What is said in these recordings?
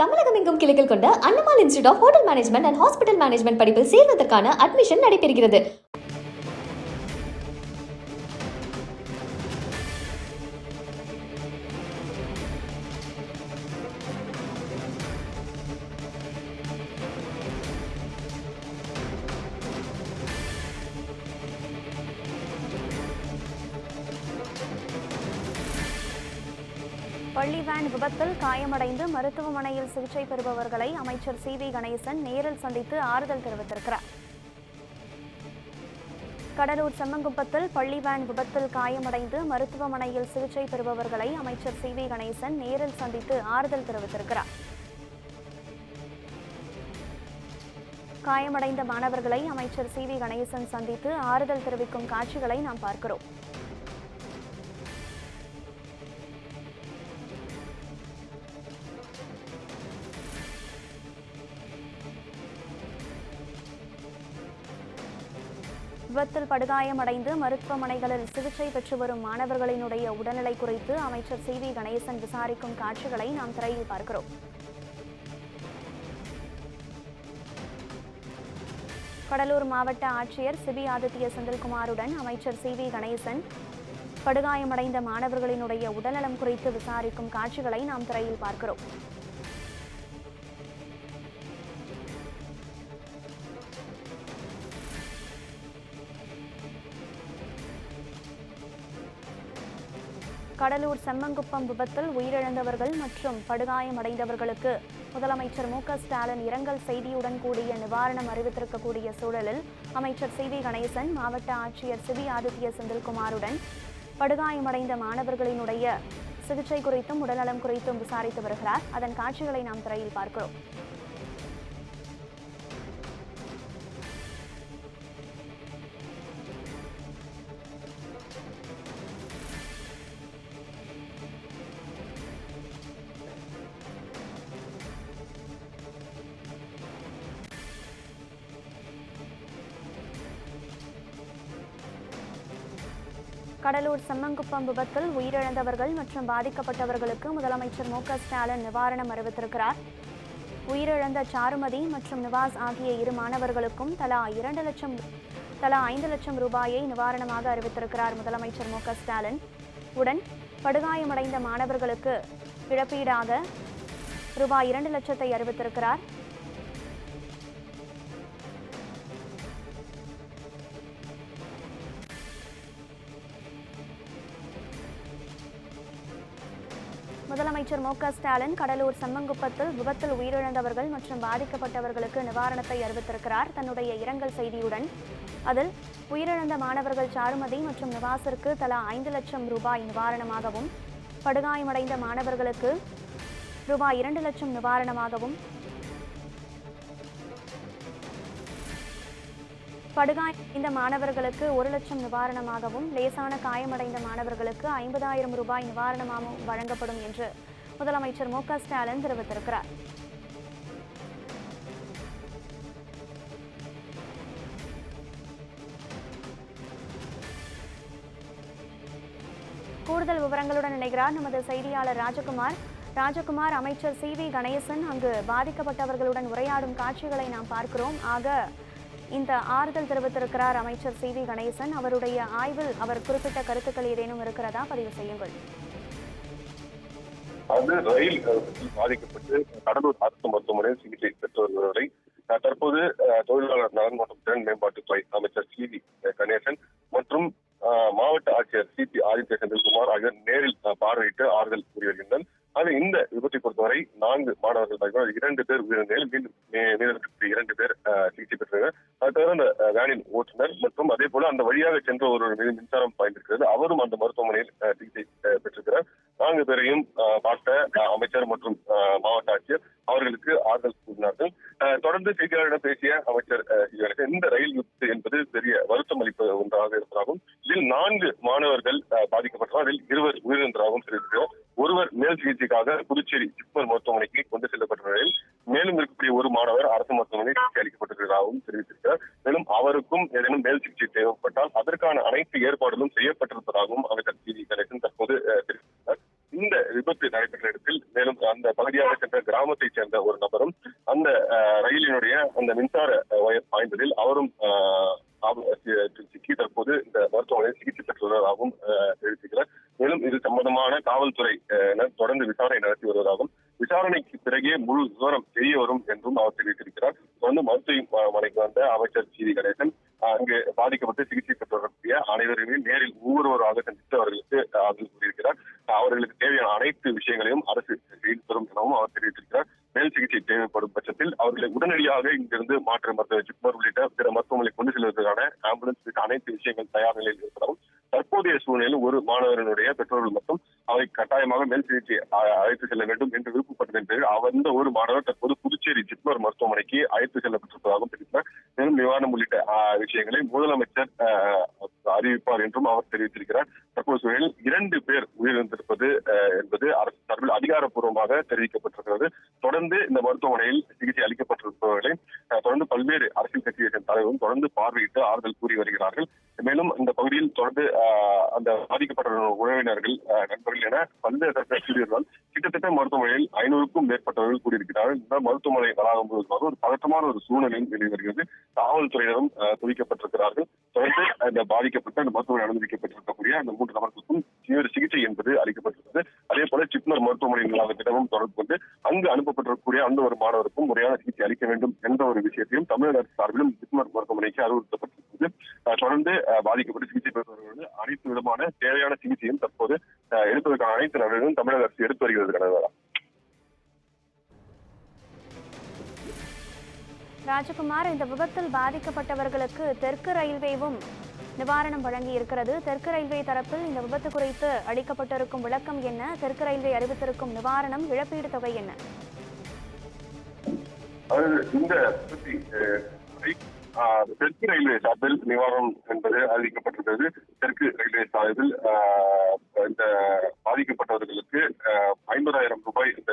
தமிழகம் எங்கும் கிளைகள் கொண்ட Annamalai institute of hotel management and hospital management படிப்பில் சேர்வதற்கான அட்மிஷன் நடைபெறுகிறது. பள்ளி வேன் விபத்தில் காயமடைந்து மருத்துவமனையில் சிகிச்சை பெறுபவர்களை அமைச்சர் சி.வி. கணேசன் நேரில் சந்தித்து ஆறுதல் தெரிவித்திருக்கிறார். கடலூர் செம்மங்குப்பத்தில் பள்ளி வேன் விபத்தில் காயமடைந்து மருத்துவமனையில் சிகிச்சை பெறுபவர்களை அமைச்சர் சி.வி. கணேசன் நேரில் சந்தித்து ஆறுதல் தெரிவித்திருக்கிறார். காயமடைந்த மாணவர்களை அமைச்சர் சி.வி. கணேசன் சந்தித்து ஆறுதல் தெரிவிக்கும் காட்சிகளை நாம் பார்க்கிறோம். விபத்தில் படுகாயமடைந்து மருத்துவமனைகளில் சிகிச்சை பெற்று வரும் மாணவர்களினுடைய உடல்நிலை குறித்து அமைச்சர் சி.வி. கணேசன் விசாரிக்கும் காட்சிகளை நாம் திரையில் பார்க்கிறோம். கடலூர் மாவட்ட ஆட்சியர் சிபி ஆதித்ய செந்தில்குமாருடன் அமைச்சர் சி.வி. கணேசன் படுகாயமடைந்த மாணவர்களினுடைய உடல்நலம் குறித்து விசாரிக்கும் காட்சிகளை நாம் திரையில் பார்க்கிறோம். கடலூர் செம்மங்குப்பம் விபத்தில் உயிரிழந்தவர்கள் மற்றும் படுகாயமடைந்தவர்களுக்கு முதலமைச்சர் மு.க. ஸ்டாலின் இரங்கல் செய்தியுடன் கூடிய நிவாரணம் அறிவித்திருக்கக்கூடிய சூழலில் அமைச்சர் சி.வி. கணேசன் மாவட்ட ஆட்சியர் சிபி ஆதித்ய செந்தில்குமாருடன் படுகாயமடைந்த மாணவர்களினுடைய சிகிச்சை குறித்தும் உடல்நலம் குறித்தும் விசாரித்து வருகிறார். அதன் காட்சிகளை நாம் திரையில் பார்க்கிறோம். கடலூர் செம்மங்குப்பம் விபத்தில் உயிரிழந்தவர்கள் மற்றும் பாதிக்கப்பட்டவர்களுக்கு முதலமைச்சர் மு.க. ஸ்டாலின் நிவாரணம் அறிவித்திருக்கிறார். உயிரிழந்த சாருமதி மற்றும் நிவாஸ் ஆகிய இரு மாணவர்களுக்கும் தலா 5 லட்சம் ரூபாயை நிவாரணமாக அறிவித்திருக்கிறார் முதலமைச்சர் மு.க. ஸ்டாலின். உடன் படுகாயமடைந்த மாணவர்களுக்கு இழப்பீடாக ரூபாய் 2 லட்சத்தை அறிவித்திருக்கிறார். முதலமைச்சர் மு.க. ஸ்டாலின் கடலூர் செம்மங்குப்பத்தில் விபத்தில் உயிரிழந்தவர்கள் மற்றும் பாதிக்கப்பட்டவர்களுக்கு நிவாரணத்தை அறிவித்திருக்கிறார் தன்னுடைய இரங்கல் செய்தியுடன். அதில் உயிரிழந்த மாணவர்கள் சாருமதி மற்றும் நிவாசிற்கு தலா 5 லட்சம் ரூபாய் நிவாரணமாகவும், படுகாயமடைந்த மாணவர்களுக்கு ரூபாய் 2 லட்சம் நிவாரணமாகவும், படுகாயமடைந்த மாணவர்களுக்கு 1 லட்சம் நிவாரணமாகவும், லேசான காயமடைந்த மாணவர்களுக்கு 50,000 ரூபாய் நிவாரணமாகவும் வழங்கப்படும் என்று முதலமைச்சர் மு.க. ஸ்டாலின் தெரிவித்திருக்கிறார். கூடுதல் விவரங்களுடன் இணைகிறார் நமது செய்தியாளர் ராஜகுமார். அமைச்சர் சி.வி. கணேசன் அங்கு பாதிக்கப்பட்டவர்களுடன் உரையாடும் காட்சிகளை நாம் பார்க்கிறோம். ஆக இந்த ஆறுதல் தெரிவித்திருக்கிறார் அமைச்சர் சி.வி. கணேசன். அவருடைய ஆய்வில் அவர் குறிப்பிட்ட கருத்துக்கள் ஏதேனும் இருக்கிறதா? பதிவு செய்யுங்கள். ரயில் பாதிக்கப்பட்டு கடலூர் அரசு மருத்துவமனையில் சிகிச்சை பெற்று வருபவரை தற்போது தொழிலாளர் நலன் மற்றும் திறன் மேம்பாட்டுத்துறை அமைச்சர் சி.வி. கணேசன் மற்றும் மாவட்ட ஆட்சியர் சி.பி. ஆதித்ய செந்தில்குமார் ஆகியோர் நேரில் பார்வையிட்டு ஆறுதல் கூறி வருகின்றனர். இந்த விபத்தை பொறுத்தவரை 4 மாணவர்கள் 2 பேர் உயிரிழந்த மீண்டும் 2 பேர் சிகிச்சை பெற்றனர். அது தவிர அந்த வேனின் ஓட்டுநர் மற்றும் அதே போல அந்த வழியாக சென்ற ஒருவர் மீது மின்சாரம் பாய்ந்திருக்கிறது. அவரும் அந்த மருத்துவமனையில் சிகிச்சை பெற்றிருக்கிறார். 4 பேரையும் பார்த்த அமைச்சர் மற்றும் மாவட்ட ஆட்சியர் அவர்களுக்கு ஆறுதல் கூறினார்கள். தொடர்ந்து செய்தியாளரிடம் பேசிய அமைச்சர் இந்த ரயில் விபத்து என்பது பெரிய வருத்தம் அளிப்பது ஒன்றாக இருப்பதாகவும், இதில் 4 மாணவர்கள் பாதிக்கப்பட்டனர். அதில் 2 உயிரிழந்ததாகவும் தெரிவிக்கிறார். ஒருவர் மேல் சிகிச்சைக்காக புதுச்சேரி ஜிப்மர் மருத்துவமனைக்கு கொண்டு செல்லப்பட்ட நிலையில் மேலும் இருக்கக்கூடிய ஒரு மாணவர் அரசு மருத்துவமனை சிகிச்சை அளிக்கப்பட்டிருப்பதாகவும் தெரிவித்திருக்கிறார். மேலும் அவருக்கும் ஏதேனும் மேல் சிகிச்சை தேவைப்பட்டால் அதற்கான அனைத்து ஏற்பாடுகளும் செய்யப்பட்டிருப்பதாகவும் அமைச்சர் சி.வி. கணேசன் தற்போது தெரிவித்தார். இந்த விபத்து நடைபெற்ற இடத்தில் மேலும் அந்த பகுதியாக சென்ற கிராமத்தைச் சேர்ந்த சேர்ந்த ஒரு நபரும் அந்த ரயிலினுடைய அந்த மின்சார வயர் பாய்ந்ததில் அவரும் சிக்கி தற்போது இந்த மருத்துவமனையில் சிகிச்சை பெற்று வருவதாகவும் தெரிவித்திருக்கிறார். மேலும் இது சம்பந்தமான காவல்துறை தொடர்ந்து விசாரணை நடத்தி வருவதாகவும் விசாரணைக்கு பிறகே முழு விவரம் தெரிய வரும் என்றும் அவர் தெரிவித்திருக்கிறார். தொடர்ந்து மருத்துவமனைக்கு வந்த அமைச்சர் சி வி கணேசன் அங்கு பாதிக்கப்பட்டு சிகிச்சை பெற்று வரக்கூடிய அனைவருமே நேரில் ஒவ்வொருவராக சந்தித்து அவர்களுக்கு ஆறுதல் கூறியிருக்கிறார். அவர்களுக்கு தேவையான அனைத்து விஷயங்களையும் அரசு செய்து தரும் எனவும் அவர் தெரிவித்திருக்கிறார். மேல் சிகிச்சை தேவைப்படும் பட்சத்தில் அவர்களை உடனடியாக இங்கிருந்து மாற்று மருத்துவ ஜிப்மர் உள்ளிட்ட பிற மருத்துவமனை கொண்டு செல்வதற்கான ஆம்புலன்ஸ் அனைத்து விஷயங்கள் தயார் நிலையில் இருப்பதாகவும் தற்போதைய சூழ்நிலையில் ஒரு மாணவர்களுடைய பெற்றோர்கள் மட்டும் அவை கட்டாயமாக மேல் சிகிச்சை அழைத்து செல்ல வேண்டும் என்று விருப்பப்பட்டதன் பேரில் அந்த ஒரு மாணவர் தற்போது புதுச்சேரி ஜிப்மர் மருத்துவமனைக்கு அழைத்து செல்லப்பட்டிருப்பதாகவும் தெரிவித்தார். மேலும் நிவாரணம் உள்ளிட்ட விஷயங்களை முதலமைச்சர் அறிவிப்பார் என்றும் அவர் தெரிவித்திருக்கிறார். தற்போது சூழலில் 2 பேர் உயிரிழந்திருப்பது என்பது அரசு சார்பில் அதிகாரப்பூர்வமாக தெரிவிக்கப்பட்டிருக்கிறது. தொடர்ந்து இந்த மருத்துவமனையில் சிகிச்சை அளிக்கப்பட்டிருப்பவர்களை தொடர்ந்து பல்வேறு அரசியல் கட்சிகளின் தலைவரும் தொடர்ந்து பார்வையிட்டு ஆறுதல் கூறி வருகிறார்கள். மேலும் இந்த பகுதியில் தொடர்ந்து அந்த பாதிக்கப்பட்ட உறவினர்கள் நண்பர்கள் என பல்வேறு தரப்பினர்கள் கிட்டத்தட்ட மருத்துவமனையில் 500க்கும் மேற்பட்டவர்கள் கூடியிருக்கிறார்கள். இந்த மருத்துவமனை வளாகம் முழுவதுமாக ஒரு பதற்றமான ஒரு சூழ்நிலையும் வெளிவருகிறது. காவல்துறையினரும் குவிக்கப்பட்டிருக்கிறார்கள். தொடர்ந்து இந்த பாதிக்கப்பட்ட அந்த மருத்துவமனை அனுமதிக்கப்பட்டிருக்கக்கூடிய அந்த 3 நபர்களுக்கும் தீவிர சிகிச்சை என்பது அளிக்கப்பட்டிருக்கிறது. அதே போல ஜிப்மர் மருத்துவமனை நிர்வாகத்திடமும் தொடர்பு கொண்டு அங்கு அனுப்பப்பட்டிருக்கக்கூடிய அந்த ஒரு மாணவருக்கும் முறையான சிகிச்சை அளிக்க வேண்டும் என்ற ஒரு விஷயத்தையும் தமிழக அரசு சார்பிலும் ஜிப்மர் மருத்துவமனைக்கு அறிவுறுத்தப்பட்டிருக்கிறது. தொடர்ந்து பாதிக்கப்பட்டு சிகிச்சை பெறுபவர்களுக்கு அனைத்து விதமான தேவையான சிகிச்சையும் தற்போது எடுப்பதற்கான அனைத்து நடவடிக்கைகளும் தமிழக அரசு எடுத்து வருகிறது. கனகா ராஜகுமார், இந்த விபத்தில் பாதிக்கப்பட்டவர்களுக்கு தெற்கு ரயில்வேவும் நிவாரணம் வழங்கி இருக்கிறது. தெற்கு ரயில்வே தரப்பில் இந்த விபத்து குறித்து அளிக்கப்பட்டிருக்கும் விளக்கம் என்ன? தெற்கு ரயில்வே அறிவித்திருக்கும் நிவாரணம், இழப்பீடு தொகை என்ன? இந்த தெற்கு ரயில்வே சார்பில் நிவாரணம் என்பது அறிவிக்கப்பட்டிருக்கிறது. தெற்கு ரயில்வே சார்பில் இந்த பாதிக்கப்பட்டவர்களுக்கு 50,000 ரூபாய் இந்த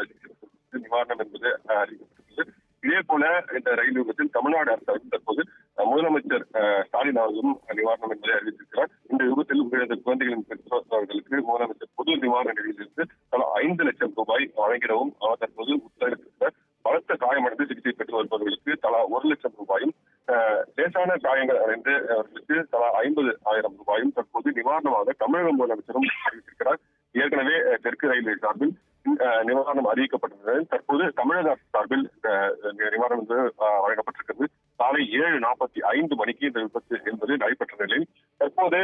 நிவாரணம் என்பது அறிவிக்கப்பட்டிருக்கிறது. இதே போல இந்த ரயில் விபத்தில் தமிழ்நாடு அரசு தற்போது முதலமைச்சர் ஸ்டாலின் அவர்களும் நிவாரணம் என்பதை அறிவித்திருக்கிறார். இந்த விபத்தில் உயிரிழந்த குழந்தைகளின் பெற்றோர்களுக்கு முதலமைச்சர் பொது நிவாரண நிதியிலிருந்து தலா 5 லட்சம் ரூபாய் வழங்கிடவும் அவர் தற்போது உத்தரவிட்டிருக்கிறார். பலத்த காயமடைந்து சிகிச்சை பெற்று வருபவர்களுக்கு தலா 1 லட்சம் ரூபாயும், லேசான காயங்கள் அடைந்து அவர்களுக்கு தலா 50,000 ரூபாயும் தற்போது நிவாரணமாக தமிழக முதலமைச்சரும் அறிவித்திருக்கிறார். ஏற்கனவே தெற்கு ரயில்வே சார்பில் நிவாரணம் அறிவிக்கப்பட்டிருந்தது. தற்போது தமிழக அரசு சார்பில் நிவாரணம் வழங்கப்பட்டிருக்கிறது. காலை 7:45 மணிக்கு இந்த விபத்து என்பது நடைபெற்ற நிலையில் தற்போது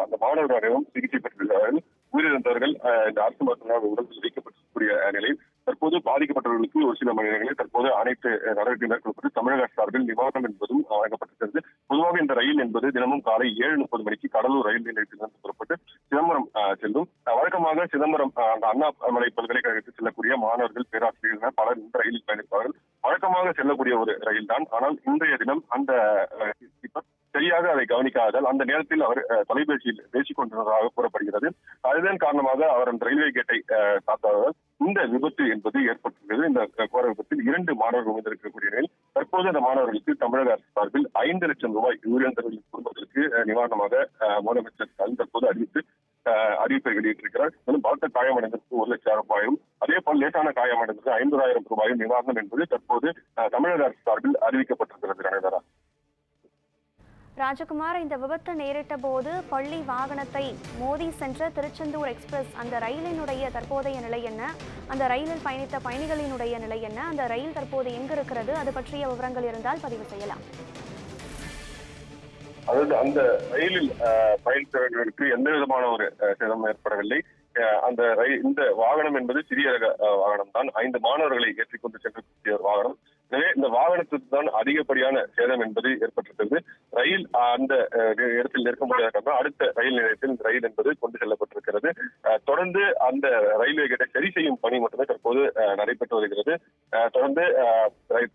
அந்த மாணவர்களும் சிகிச்சை பெற்றிருக்கிறார்கள். உயிரிழந்தவர்கள் இந்த அரசு மருத்துவமனை உடல் வைக்கப்பட்டிருக்கக்கூடிய நிலையில் தற்போது பாதிக்கப்பட்டவர்களுக்கு ஒரு சில மணி நேரங்களில் தற்போது அனைத்து நடவடிக்கை மேற்கொள்ளப்பட்டு தமிழக அரசு சார்பில் நிவாரணம் என்பதும் வழங்கப்பட்டிருக்கிறது. பொதுவாக இந்த ரயில் என்பது தினமும் காலை 7:30 மணிக்கு கடலூர் ரயில் நிலையத்திலிருந்து புறப்பட்டு சிதம்பரம் செல்லும். வழக்கமாக சிதம்பரம் அண்ணாமலை பல்கலைக்கழகத்தில் செல்லக்கூடிய மாணவர்கள், பேராசிரியர்கள் பலர் இந்த ரயிலில் பயணிப்பார்கள். வழக்கமாக செல்லக்கூடிய ஒரு ரயில் தான். ஆனால் இன்றைய தினம் அந்த சரியாக அதை கவனிக்காததால் அந்த நேரத்தில் அவர் தொலைபேசியில் பேசிக் கொண்டிருந்ததாக கூறப்படுகிறது. அதுதான் காரணமாக அவர் அந்த ரயில்வே கேட்டை காத்தாததால் இந்த விபத்து என்பது ஏற்பட்டுள்ளது. இந்த கோர விபத்தில் 2 மாணவர்கள் உயிரிழக்கக்கூடிய நிலையில் தற்போது அந்த மாணவர்களுக்கு தமிழக அரசு சார்பில் 5 லட்சம் ரூபாய் உயிரிழந்தவர்களின் குடும்பத்திற்கு நிவாரணமாக முதலமைச்சர் தற்போது அறிவிப்பை வெளியிட்டிருக்கிறார். மேலும் பலத்த காயமடைந்ததற்கு 1 லட்சம் ரூபாயும், அதே போல் லேசான காயமடைந்ததற்கு 50,000 ரூபாயும் நிவாரணம் என்பது தற்போது தமிழக அரசு சார்பில் அறிவிக்கப்பட்டிருக்கிறது. கனகா ராஜகுமார், இந்த விபத்து நேரிட்ட போது பள்ளி வாகனத்தை மோதி சென்ற திருச்செந்தூர் எக்ஸ்பிரஸ் அந்த ரயிலினுடைய தற்போதைய நிலை என்ன? அந்த ரயிலில் பயணித்த பயணிகளினுடைய நிலை என்ன? அந்த ரயில் தற்போது எங்கு இருக்கிறது? அது பற்றிய விவரங்கள் இருந்தால் பதிவு செய்யலாம். அதாவது அந்த ரயிலில் பயணித்தவர்களுக்கு எந்த விதமான ஒரு சேதம் ஏற்படவில்லை. இந்த வாகனம் என்பது சிறிய ரக வாகனம் தான். 5 மாணவர்களை ஏற்றிக்கொண்டு சென்றக்கூடிய ஒரு வாகனம். எனவே இந்த வாகனத்துக்கு தான் அதிகப்படியான சேதம் என்பது ஏற்பட்டிருக்கிறது. ரயில் அந்த இடத்தில் நிற்க முடியாத அடுத்த ரயில் நிலையத்தில் இந்த ரயில் என்பது கொண்டு செல்லப்பட்டிருக்கிறது. தொடர்ந்து அந்த ரயில்வே கேட்டை சரி செய்யும் பணி மட்டுமே தற்போது நடைபெற்று வருகிறது. தொடர்ந்து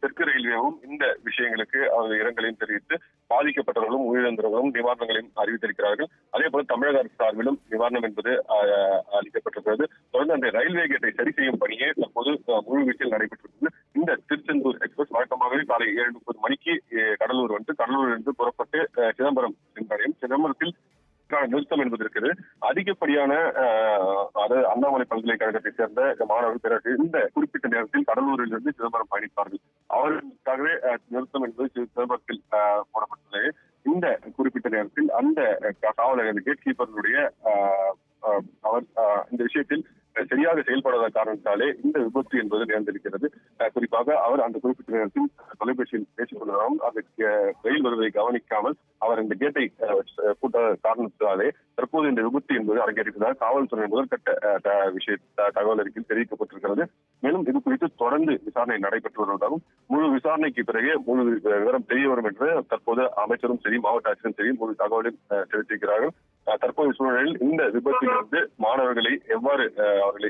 தெற்கு ரயில்வேவும் இந்த விஷயங்களுக்கு அவர்கள் இரங்கலையும் தெரிவித்து பாதிக்கப்பட்டவர்களும் உயிரிழந்தவர்களும் நிவாரணங்களையும் அறிவித்திருக்கிறார்கள். அதே போல தமிழக அரசு சார்பிலும் நிவாரணம் என்பது அளிக்கப்பட்டிருக்கிறது. தொடர்ந்து அந்த ரயில்வே கேட்டை சரி செய்யும் பணியே தற்போது முழு வீச்சில் நடைபெற்றிருக்கிறது. இந்த திருச்செந்தூர் எக்ஸ்பிரஸ் வழக்கமாகவே காலை 7:30 மணிக்கு கடலூர் வந்து கடலூரிலிருந்து புறப்பட்டு சிதம்பரம் சென்றடையும். சிதம்பரத்தில் நிறுத்தம் என்பது இருக்குது. அதிகப்படியான அதாவது அண்ணாமலை பல்கலைக்கழகத்தை சேர்ந்த மாணவர்கள் பிறகு இந்த குறிப்பிட்ட நேரத்தில் கடலூரிலிருந்து சிதம்பரம் பயணிப்பார்கள். அவர்களுக்காகவே நிறுத்தம் என்பது சிதம்பரத்தில் போடப்பட்டுள்ளது. இந்த குறிப்பிட்ட நேரத்தில் அந்த காவலர் கேட் கீப்பர்களுடைய அவர் இந்த விஷயத்தில் சரியாக செயல்படாத காரணத்தாலே இந்த விபத்து என்பது நேர்ந்திருக்கிறது. குறிப்பாக அவர் அந்த குறிப்பிட்ட நேரத்தில் தொலைபேசியில் பேசிக் கொண்டதாகவும் அந்த ரயில் வருவதை கவனிக்காமல் அவர் இந்த கேட்டை கூட்ட காரணத்தாலே தற்போது இந்த விபத்து என்பது அரங்கேறியதாக காவல்துறை முதற்கட்ட தகவல் அறிக்கையில் தெரிவிக்கப்பட்டிருக்கிறது. மேலும் இது குறித்து தொடர்ந்து விசாரணை நடைபெற்று வருவதாகவும் முழு விசாரணைக்கு பிறகு முழு விவரம் தெரிய வரும் என்று தற்போது அமைச்சரும் சரி மாவட்ட ஆட்சியரும் சரி முழு தகவலில் தெரிவித்திருக்கிறார்கள். தற்போதைய சூழலில் இந்த விபத்திலிருந்து மாணவர்களை எவ்வாறு அவர்களை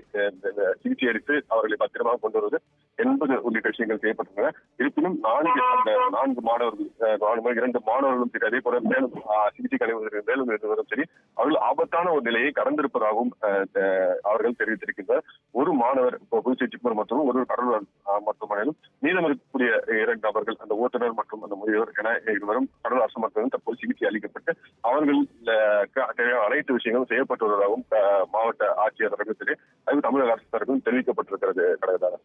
சிகிச்சை அளித்து அவர்களை பத்திரமாக கொண்டு வருவது என்பது உள்ளிட்ட விஷயங்கள் செய்யப்பட்டுள்ளன. இருப்பினும் 4 மாணவர்கள் 2 மாணவர்களும் சரி, அதே போல மேலும் சிகிச்சை கழிவுவதற்கு மேலும் இருவரும் சரி அவர்கள் ஆபத்தான ஒரு நிலையை கடந்திருப்பதாகவும் அவர்கள் தெரிவித்திருக்கின்றனர். ஒரு மாணவர் புதுச்சேரி ஜிப்மர் மற்றும் ஒரு கடலூர் மருத்துவமனையிலும் மீதம் இருக்கக்கூடிய 2 நபர்கள் அந்த ஓட்டுநர் மற்றும் அந்த முதியவர் என இருவரும் கடலூர் அரசு மருத்துவமனையில் தற்போது சிகிச்சை அளிக்கப்பட்டு அவர்கள் தேவையான அனைத்து விஷயங்களும் செய்யப்பட்டு வருவதாகவும் மாவட்ட ஆட்சியர் தரப்பில் சரி அது தமிழக அரசு தரப்பிலும் தெரிவிக்கப்பட்டிருக்கிறது. கடகதாரா,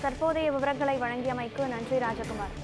தற்போதைய விவரங்களை வழங்கியமைக்கு நன்றி ராஜகுமார்.